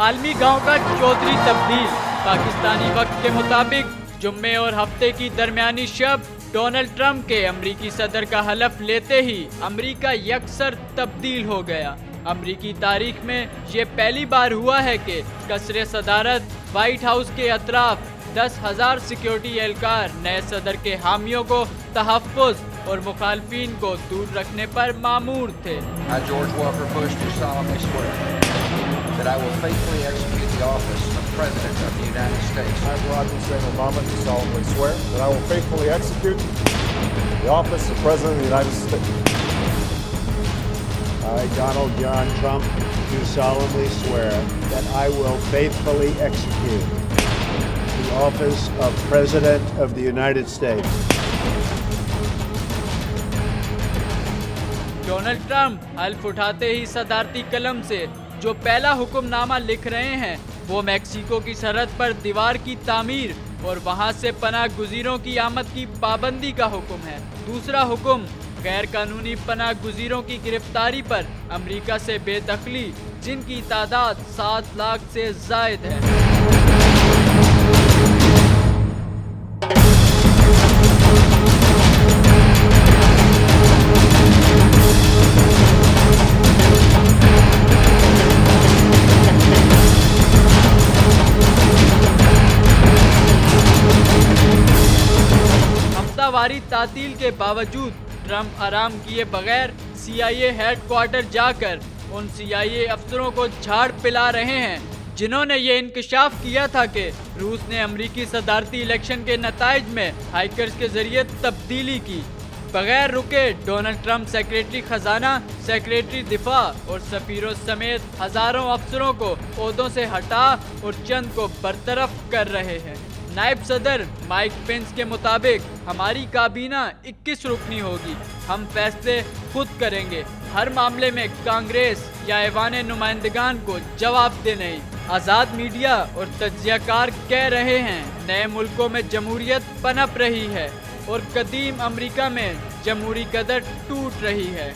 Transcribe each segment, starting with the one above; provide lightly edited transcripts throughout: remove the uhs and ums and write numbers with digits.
मालमी गांव का चौधरी तब्दील। पाकिस्तानी वक्त के मुताबिक जुम्मे और हफ्ते की दरमियानी शब डोनाल्ड ट्रंप के अमरीकी सदर का हलफ लेते ही अमरीका यकसर तब्दील हो गया। अमरीकी तारीख में ये पहली बार हुआ है कि कसरे सदारत व्हाइट हाउस के अतराफ 10,000 सिक्योरिटी एहलकार नए सदर के हामियों को तहफ़्फ़ुज़ और मुखालफिन को दूर रखने पर मामूर थे। I, George Walker Bush, do solemnly swear that I will faithfully execute the office of President of the United States. I, Barack Hussein Obama, do solemnly swear that I will faithfully execute the office of President of the United States. I, Donald John Trump, do solemnly swear that I will faithfully execute the office of President of the United States. Donald Trump हल्फ उठाते ही सदारती कलम से जो पहला हुक्मनामा लिख रहे हैं वो मैक्सिको की सरहद पर दीवार की तामीर और वहां से पनाह गुजीरों की आमद की पाबंदी का हुक्म है। दूसरा हुक्म गैर कानूनी पनाह गुजीरों की गिरफ्तारी पर अमेरिका से बेदखली, जिनकी तादाद 7 लाख से जायद है। हफ्तावारी तातील के बावजूद ट्रंप आराम किए बगैर CIA हेडक्वार्टर जाकर उन CIA अफसरों को झाड़ पिला रहे हैं जिन्होंने ये इंकशाफ किया था कि रूस ने अमरीकी सदारती इलेक्शन के नताइज में हाइकर्स के जरिए तब्दीली की। बगैर रुके डोनाल्ड ट्रंप सेक्रेटरी खजाना, सेक्रेटरी दिफा और सफीरों समेत हजारों अफसरों को ओहदों से हटा और चंद को बरतरफ कर रहे हैं। नायब सदर माइक पेंस के मुताबिक हमारी काबीना 21 रुकनी होगी, हम फैसले खुद करेंगे, हर मामले में कांग्रेस या ऐवान नुमाइंदगान को जवाब दे नहीं। आज़ाद मीडिया और तज्जियाकार कह रहे हैं नए मुल्कों में जमहूरियत पनप रही है और कदीम अमेरिका में जमहूरी कदर टूट रही है।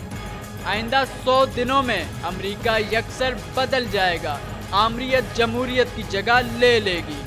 आइंदा 100 दिनों में अमेरिका यकसर बदल जाएगा, आमरीत जमहूरियत की जगह ले लेगी।